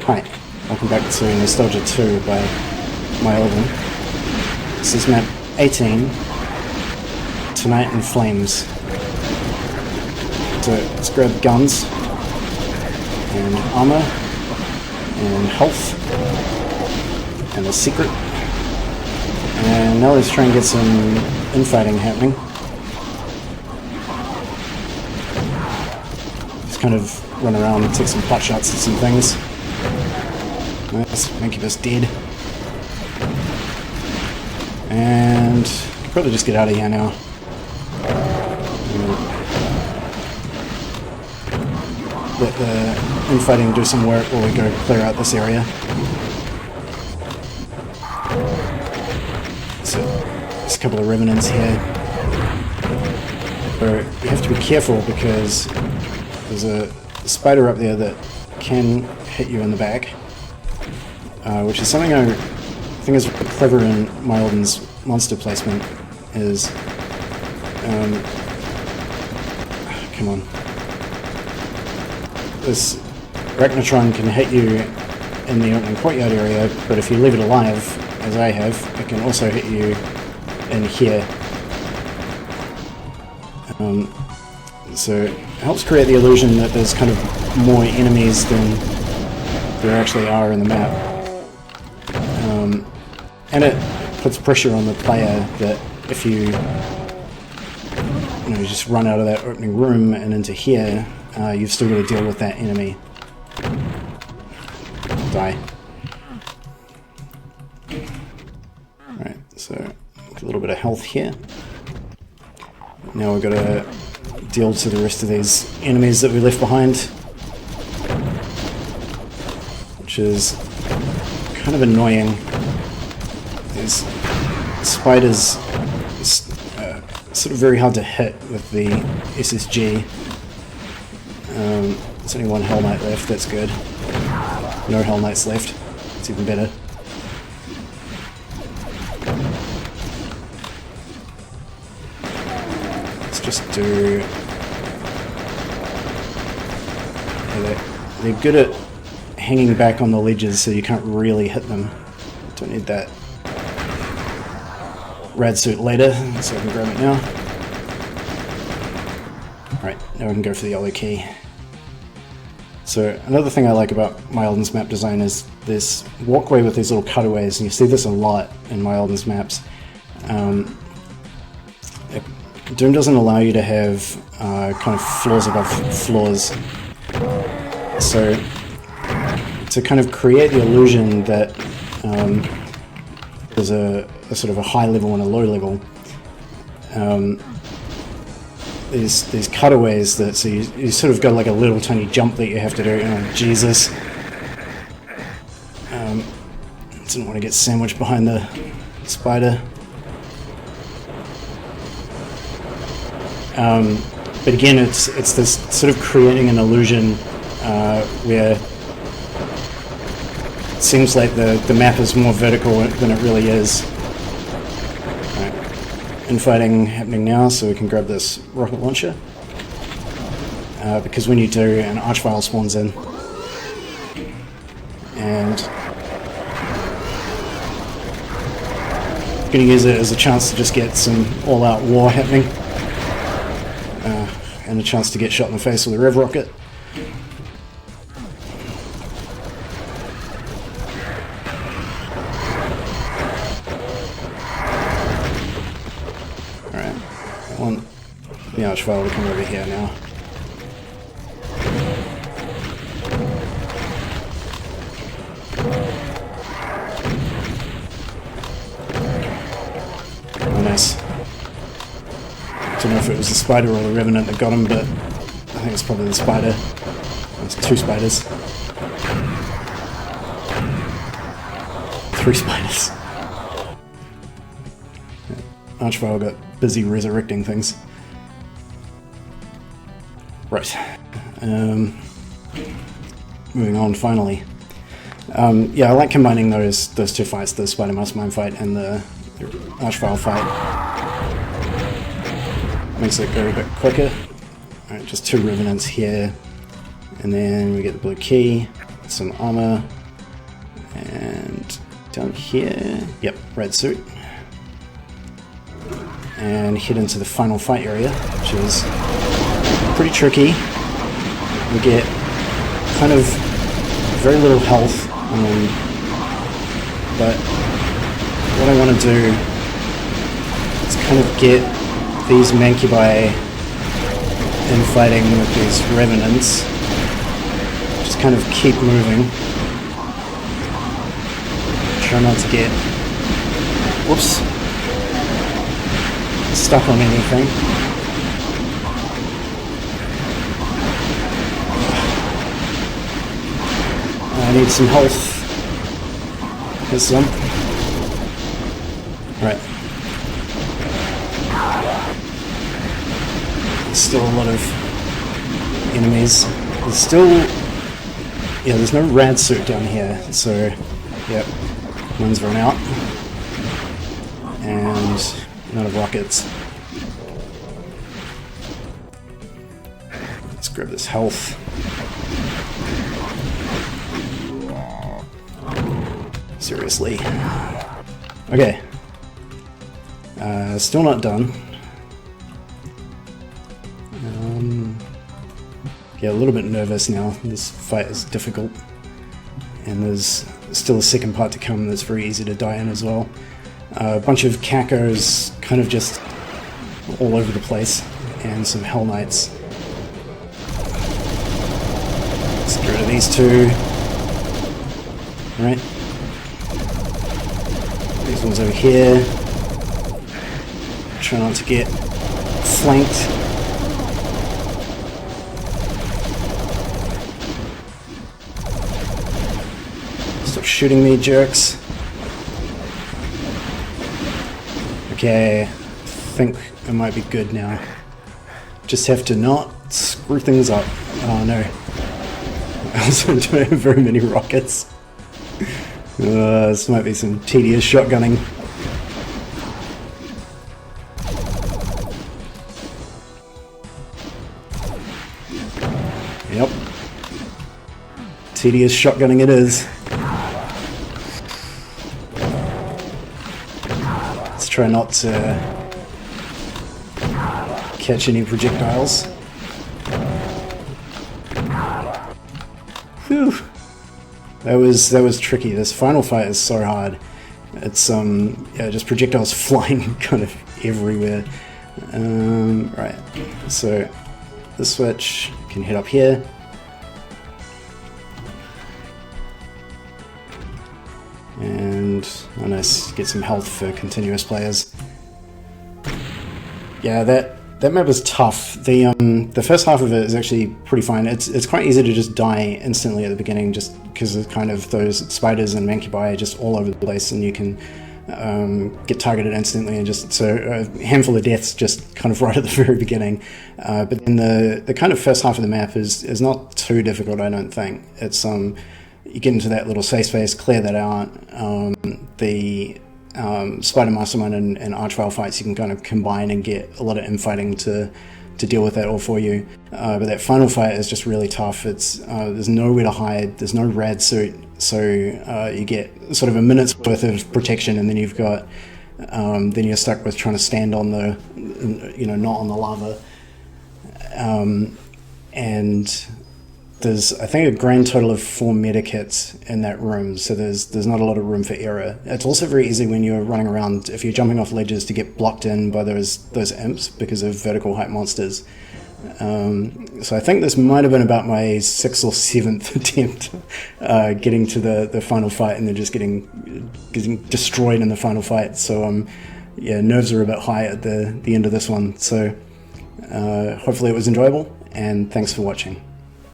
Hi, welcome back to Nostalgia 2 by map18. This is map 18, Tonight in Flames. So let's grab guns, and armor, and health, and a secret. And now let's try and get some infighting happening. Just kind of run around and take some pot shots at some things. Nice, make us dead. And probably just get out of here now. Let the infighting do some work while we go clear out this area. So there's a couple of revenants here. But you have to be careful because there's a spider up there that can hit you in the back. Which is something I think is really clever in map18's monster placement, is, come on, this Arachnotron can hit you in the opening courtyard area, but if you leave it alive, as I have, it can also hit you in here. So it helps create the illusion that there's kind of more enemies than there actually are in the map. And it puts pressure on the player that if you just run out of that opening room and into here, you've still got to deal with that enemy. Die. Alright, so a little bit of health here. Now we've got to deal to the rest of these enemies that we left behind, which is kind of annoying. These spiders sort of very hard to hit with the SSG. There's only one Hell Knight left, that's good. No Hell Knights left, it's even better. Let's just do... They're good at hanging back on the ledges so you can't really hit them. Don't need that rad suit later, so I can grab it now. Alright, now we can go for the yellow key. So another thing I like about map18's map design is this walkway with these little cutaways, and you see this a lot in map18's maps. Doom doesn't allow you to have kind of floors above floors. So to kind of create the illusion that there's a sort of a high level and a low level, these cutaways that, so you sort of got like a little tiny jump that you have to do. Oh, Jesus. Didn't want to get sandwiched behind the spider. But again, it's this sort of creating an illusion where it seems like the map is more vertical than it really is. Right. Infighting happening now, so we can grab this rocket launcher. Because when you do, an archvile spawns in. And I'm going to use it as a chance to just get some all-out war happening. And a chance to get shot in the face with a rev rocket. Alright, I want the archvile to come over here now. Oh, nice. I don't know if it was the spider or the revenant that got him, but I think it's probably the spider. There's two spiders. Three spiders. Archvile got busy resurrecting things. Right. Moving on, finally. Yeah, I like combining those two fights, the Spider Mastermind fight and the Archvile fight. Makes it go a bit quicker. Alright, just two revenants here, and then we get the blue key. some armor, and down here, yep, red suit. And head into the final fight area, which is pretty tricky. We get kind of very little health, but what I want to do is kind of get these Mancubi infighting with these revenants. Just kind of keep moving. Try not to get, whoops, stuck on anything. I need some health. Here's some. Right. There's still a lot of enemies. There's still, yeah, there's no rad suit down here, so, yep, one's run out. And none of rockets. Let's grab this health. Seriously. Okay. Still not done. Yeah, a little bit nervous now. This fight is difficult. And there's still a second part to come that's very easy to die in as well. A bunch of cacos kind of just all over the place, and some Hell Knights. Let's get rid of these two. Alright. These ones over here. Try not to get flanked. Stop shooting me, jerks. Okay, I think it might be good now. Just have to not screw things up. Oh no. I also don't have very many rockets. This might be some tedious shotgunning. Yep. Tedious shotgunning it is. Let's try not to catch any projectiles. Whew. That was tricky. This final fight is so hard. It's yeah, just projectiles flying kind of everywhere. Right. So the switch can head up here. And nice, get some health for continuous players. Yeah, that map is tough. The first half of it is actually pretty fine. It's quite easy to just die instantly at the beginning, just because of kind of those spiders and Mancubi just all over the place, and you can get targeted instantly, and just so a handful of deaths just kind of right at the very beginning. But then the kind of first half of the map is not too difficult, I don't think. It's you get into that little safe space, clear that out. The Spider Mastermind and Archvile fights you can kind of combine and get a lot of infighting to deal with that all for you. But that final fight is just really tough. It's there's nowhere to hide, there's no rad suit, so you get sort of a minute's worth of protection, and then you've got then you're stuck with trying to stand on the, you know, not on the lava. And there's, I think, a grand total of 4 medikits in that room, so there's not a lot of room for error. It's also very easy when you're running around, if you're jumping off ledges, to get blocked in by those imps because of vertical height monsters. So I think this might have been about my 6th or 7th attempt getting to the final fight, and then just getting destroyed in the final fight. So yeah, nerves are a bit high at the end of this one. So hopefully it was enjoyable, and thanks for watching.